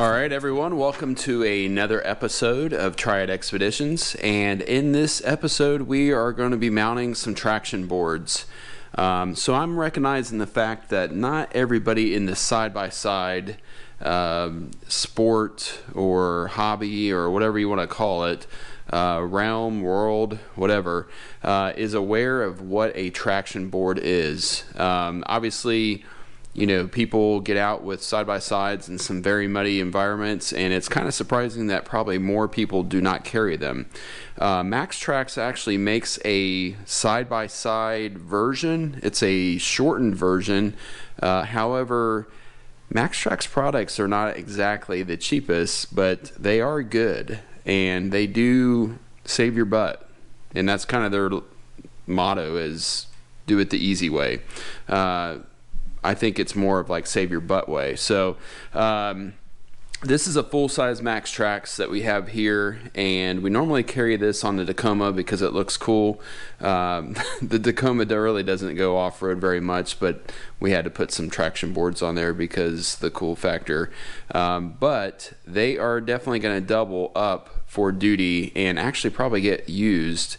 All right, everyone, welcome to another episode of Triad Expeditions, and in this episode we are going to be mounting some traction boards. So I'm recognizing the fact that not everybody in the side-by-side sport or hobby or whatever you want to call it, realm, world, whatever, is aware of what a traction board is. Obviously, you know, people get out with side-by-sides in some very muddy environments, and it's kind of surprising that probably more people do not carry them. Maxtrax actually makes a side-by-side version. It's a shortened version. However, Maxtrax products are not exactly the cheapest, but they are good, and they do save your butt. And that's kind of their motto, is do it the easy way. I think it's more of like save your butt way. So this is a full-size Maxtrax that we have here, and we normally carry this on the Tacoma because it looks cool. The Tacoma really doesn't go off-road very much, but we had to put some traction boards on there because the cool factor. But they are definitely going to double up for duty and actually probably get used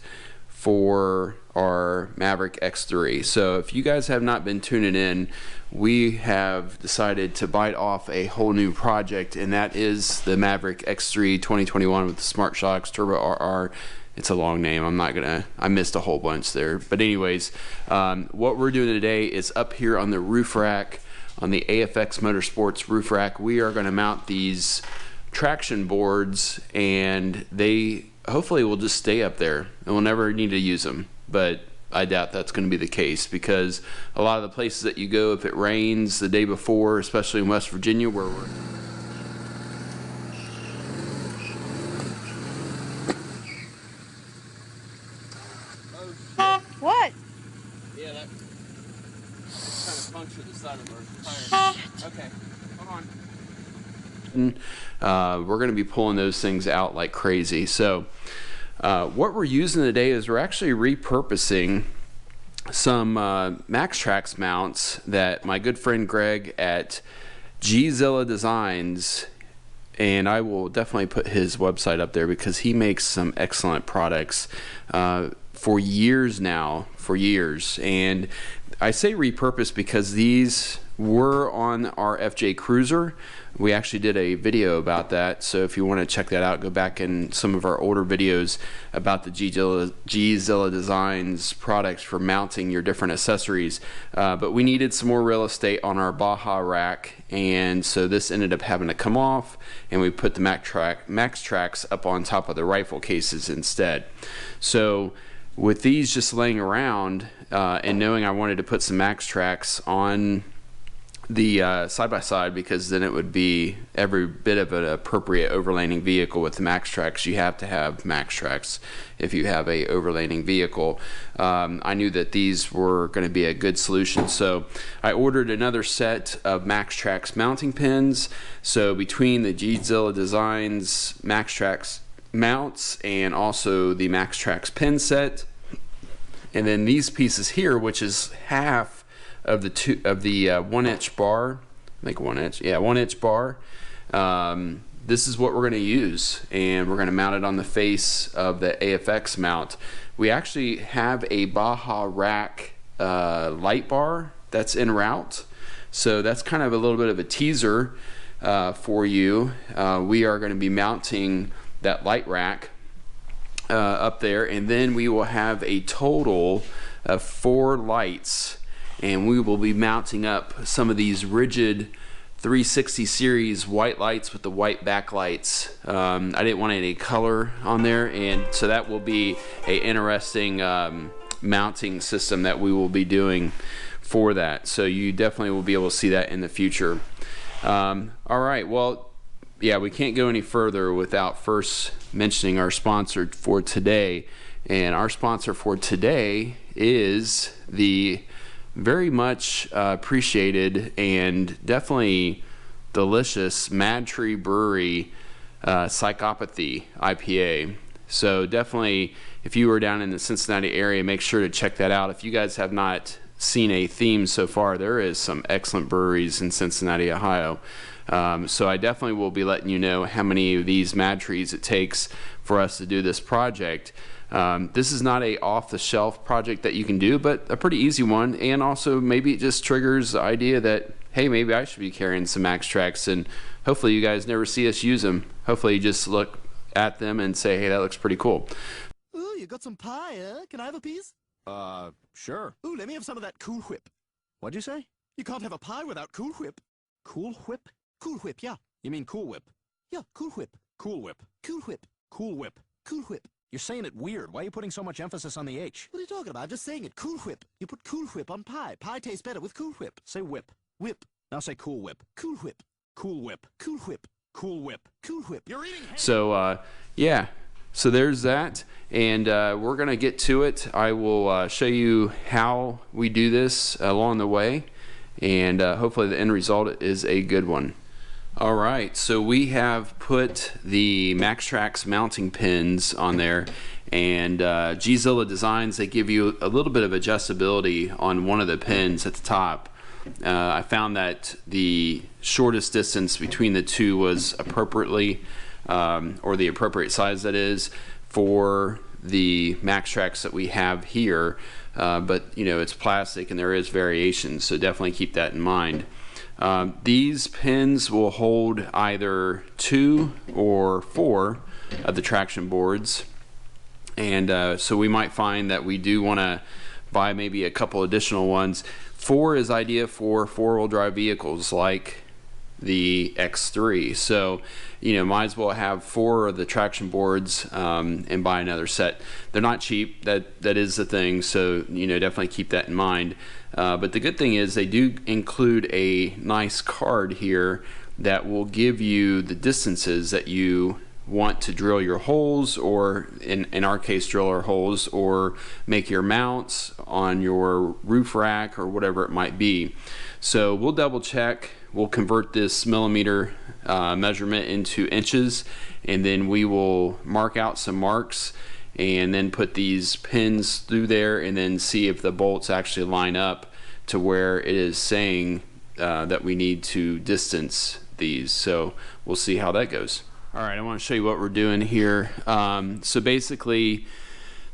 for our Maverick X3. So if you guys have not been tuning in, we have decided to bite off a whole new project, and that is the Maverick X3 2021 with the Smart Shocks Turbo RR. It's a long name. I missed a whole bunch there. But anyways, what we're doing today is up here on the roof rack, on the AFX Motorsports roof rack, we are going to mount these traction boards, and they hopefully will just stay up there and we'll never need to use them. But I doubt that's going to be the case, because a lot of the places that you go, if it rains the day before, especially in West Virginia where we're What? yeah, that kind of punctured the side of our tire. Okay, hold on. We're going to be pulling those things out like crazy. So what we're using today is we're actually repurposing some Maxtrax mounts that my good friend Greg at Gzilla Designs, and I will definitely put his website up there because he makes some excellent products for years now, and I say repurpose because these were on our FJ Cruiser. We actually did a video about that, so if you want to check that out, go back in some of our older videos about the Gzilla Designs products for mounting your different accessories. But we needed some more real estate on our Baja rack, and so this ended up having to come off, and we put the Maxtrax up on top of the rifle cases instead. So with these just laying around, and knowing I wanted to put some Maxtrax on the side-by-side, because then it would be every bit of an appropriate overlanding vehicle. With the Maxtrax, you have to have Maxtrax if you have a overlanding vehicle. I knew that these were going to be a good solution, so I ordered another set of Maxtrax mounting pins. So between the Gzilla Designs Maxtrax mounts and also the Maxtrax pin set, and then these pieces here, which is half of the 1-inch bar, I think 1 inch, yeah, 1-inch bar. This is what we're going to use, and we're going to mount it on the face of the AFX mount. We actually have a Baja rack light bar that's en route, so that's kind of a little bit of a teaser for you. We are going to be mounting that light rack up there, and then we will have a total of 4 lights, and we will be mounting up some of these rigid 360 series white lights with the white backlights. I didn't want any color on there, and so that will be a interesting mounting system that we will be doing for that. So you definitely will be able to see that in the future. All right, well, yeah, we can't go any further without first mentioning our sponsor for today. And our sponsor for today is the very much appreciated and definitely delicious Mad Tree Brewery Psychopathy IPA. So definitely, if you are down in the Cincinnati area, make sure to check that out. If you guys have not seen a theme so far, there is some excellent breweries in Cincinnati, Ohio. So I definitely will be letting you know how many of these mad trees it takes for us to do this project. This is not a off-the-shelf project that you can do, but a pretty easy one, and also maybe it just triggers the idea that, hey, maybe I should be carrying some Maxtrax, and hopefully you guys never see us use them. Hopefully you just look at them and say, hey, that looks pretty cool. Ooh, you got some pie, eh? Can I have a piece? Sure. Ooh, let me have some of that Cool Whip. What'd you say? You can't have a pie without Cool Whip. Cool Whip? Cool Whip, yeah. You mean Cool Whip? Yeah, Cool Whip. Cool Whip. Cool Whip. Cool Whip. Cool Whip. You're saying it weird. Why are you putting so much emphasis on the H? What are you talking about? I'm just saying it. Cool Whip. You put Cool Whip on pie. Pie tastes better with Cool Whip. Say whip. Whip. Now say Cool Whip. Cool Whip. Cool Whip. Cool Whip. Cool Whip. Cool Whip. You're eating hay. So, yeah. So there's that, and we're going to get to it. I will show you how we do this along the way, and hopefully the end result is a good one. All right, so we have put the Maxtrax mounting pins on there, and Gzilla Designs, they give you a little bit of adjustability on one of the pins at the top. I found that the shortest distance between the two was appropriately or the appropriate size, that is, for the Maxtrax that we have here, but you know, it's plastic and there is variation, so definitely keep that in mind. These pins will hold either 2 or 4 of the traction boards, and so we might find that we do want to buy maybe a couple additional ones. 4 is ideal for 4-wheel drive vehicles like the X3, so you know, might as well have 4 of the traction boards and buy another set. They're not cheap, that is the thing, so you know, definitely keep that in mind. But the good thing is they do include a nice card here that will give you the distances that you want to drill your holes, or in our case drill our holes, or make your mounts on your roof rack or whatever it might be. So we'll double check, we'll convert this millimeter measurement into inches, and then we will mark out some marks and then put these pins through there and then see if the bolts actually line up to where it is saying that we need to distance these. So we'll see how that goes. All right, I want to show you what we're doing here. So basically,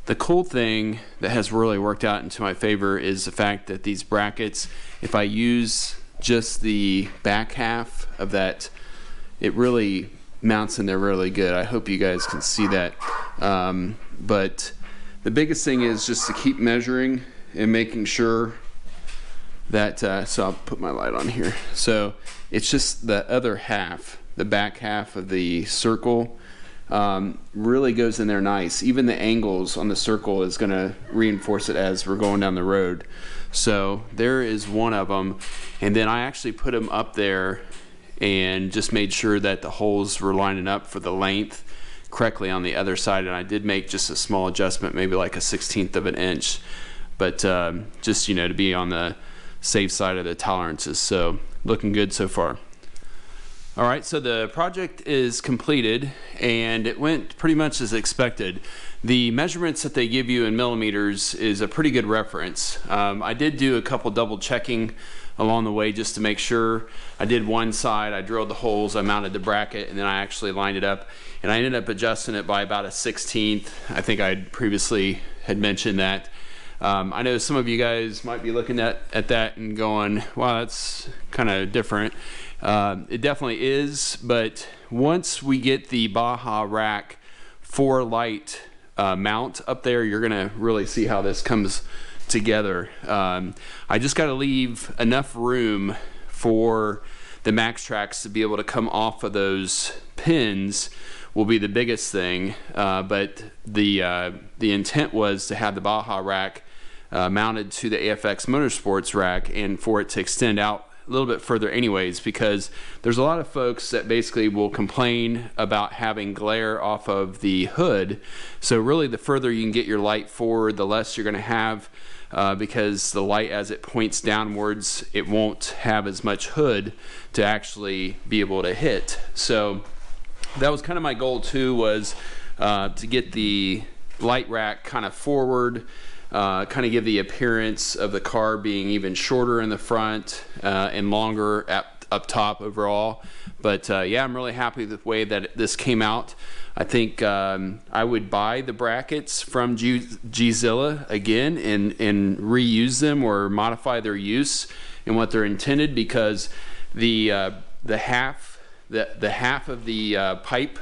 the cool thing that has really worked out into my favor is the fact that these brackets, if I use just the back half of that, it really mounts in there really good. I hope you guys can see that. But the biggest thing is just to keep measuring and making sure that, so I'll put my light on here. So it's just the other half, the back half of the circle, really goes in there nice. Even the angles on the circle is going to reinforce it as we're going down the road. So there is one of them, and then I actually put them up there and just made sure that the holes were lining up for the length correctly on the other side, and I did make just a small adjustment, maybe like a 1/16 of an inch, but just, you know, to be on the safe side of the tolerances. So looking good so far. All right, so the project is completed and it went pretty much as expected. The measurements that they give you in millimeters is a pretty good reference. I did do a couple double checking along the way just to make sure. I did one side, I drilled the holes, I mounted the bracket, and then I actually lined it up, and I ended up adjusting it by about a 1/16. I think I previously had mentioned that. I know some of you guys might be looking at that and going, wow, that's kind of different. It definitely is, but once we get the Baja Rack 4 light mount up there, you're gonna really see how this comes together. I just got to leave enough room for the Maxtrax to be able to come off of those pins will be the biggest thing, but the intent was to have the Baja Rack mounted to the AFX Motorsports rack, and for it to extend out a little bit further anyways, because there's a lot of folks that basically will complain about having glare off of the hood. So really the further you can get your light forward, the less you're going to have, because the light, as it points downwards, it won't have as much hood to actually be able to hit. So that was kind of my goal too, was to get the light rack kind of forward, kind of give the appearance of the car being even shorter in the front and longer up top overall. But yeah, I'm really happy with the way that this came out. I think I would buy the brackets from Gzilla again and reuse them or modify their use and what they're intended, because the half of the pipe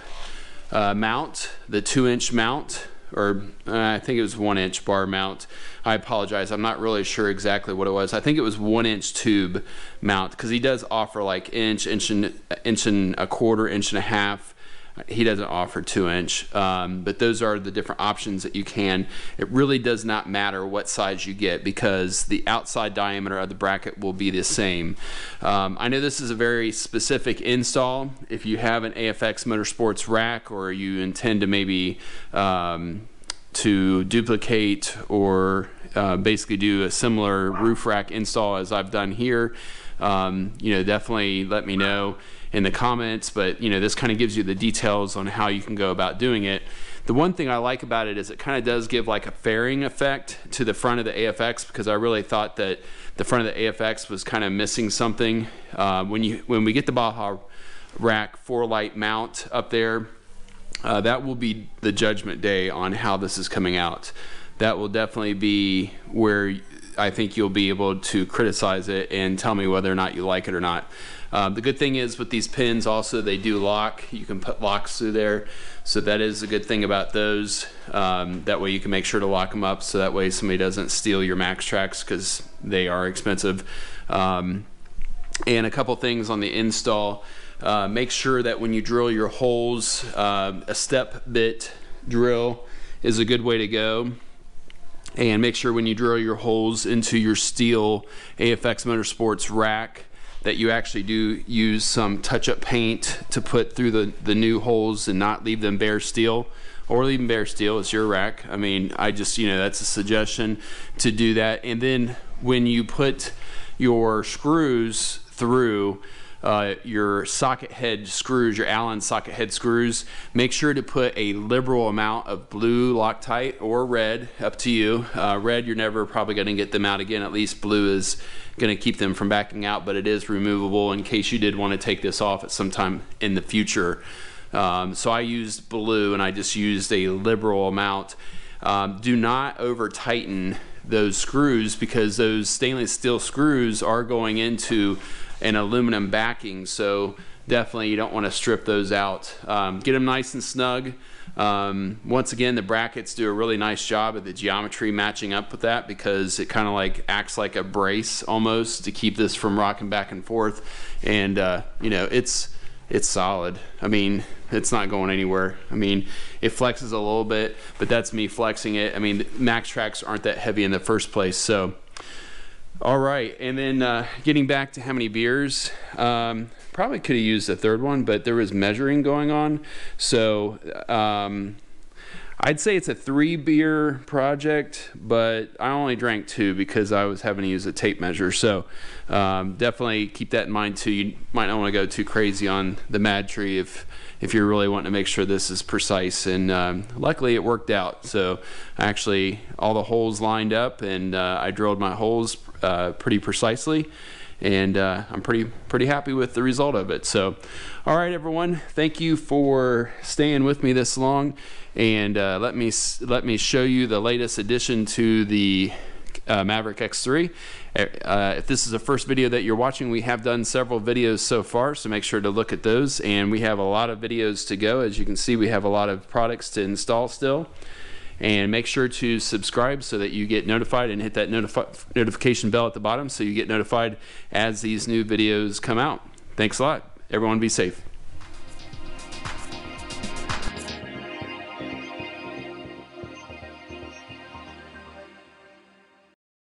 mount, the 2-inch mount, or I think it was 1-inch bar mount. I apologize, I'm not really sure exactly what it was. I think it was 1-inch tube mount, because he does offer like inch and a quarter, inch and a half. He doesn't offer 2-inch, but those are the different options that you can. It really does not matter what size you get, because the outside diameter of the bracket will be the same. I know this is a very specific install. If you have an AFX Motorsports rack, or you intend to maybe to duplicate or basically do a similar roof rack install as I've done here, you know, definitely let me know in the comments. But you know, this kind of gives you the details on how you can go about doing it. The one thing I like about it is it kind of does give like a fairing effect to the front of the AFX, because I really thought that the front of the AFX was kind of missing something. When we get the Baja rack 4-light mount up there, that will be the judgment day on how this is coming out. That will definitely be where I think you'll be able to criticize it and tell me whether or not you like it or not. The good thing is with these pins also, they do lock. You can put locks through there, so that is a good thing about those. That way you can make sure to lock them up, so that way somebody doesn't steal your Maxtrax, because they are expensive. And a couple things on the install. Make sure that when you drill your holes, a step bit drill is a good way to go. And make sure when you drill your holes into your steel AFX Motorsports rack that you actually do use some touch-up paint to put through the new holes and not leave them bare steel. Or leave them bare steel, it's your rack. I mean, I just, you know, that's a suggestion to do that. And then when you put your screws through, your socket head screws, your Allen socket head screws, make sure to put a liberal amount of blue Loctite or red, up to you. Red, you're never probably going to get them out again. At least blue is going to keep them from backing out, but it is removable in case you did want to take this off at some time in the future. So I used blue, and I just used a liberal amount. Do not over tighten those screws, because those stainless steel screws are going into an aluminum backing, so definitely you don't want to strip those out. Get them nice and snug. Once again, the brackets do a really nice job of the geometry matching up with that, because it kind of like acts like a brace almost to keep this from rocking back and forth. And you know, it's solid. I mean, it's not going anywhere. I mean, it flexes a little bit, but that's me flexing it. I mean, Maxtrax aren't that heavy in the first place. So all right, and then getting back to how many beers, probably could have used a third one, but there was measuring going on. So I'd say it's a 3-beer project, but I only drank 2 because I was having to use a tape measure. So definitely keep that in mind too. You might not want to go too crazy on the Mad Tree if you're really wanting to make sure this is precise. And luckily it worked out. So actually all the holes lined up, and I drilled my holes pretty precisely, and I'm pretty happy with the result of it. So all right, everyone, thank you for staying with me this long, and let me show you the latest addition to the Maverick X3. If this is the first video that you're watching, we have done several videos so far, so make sure to look at those, and we have a lot of videos to go. As you can see, we have a lot of products to install still. And make sure to subscribe so that you get notified, and hit that notification bell at the bottom so you get notified as these new videos come out. Thanks a lot. Everyone be safe.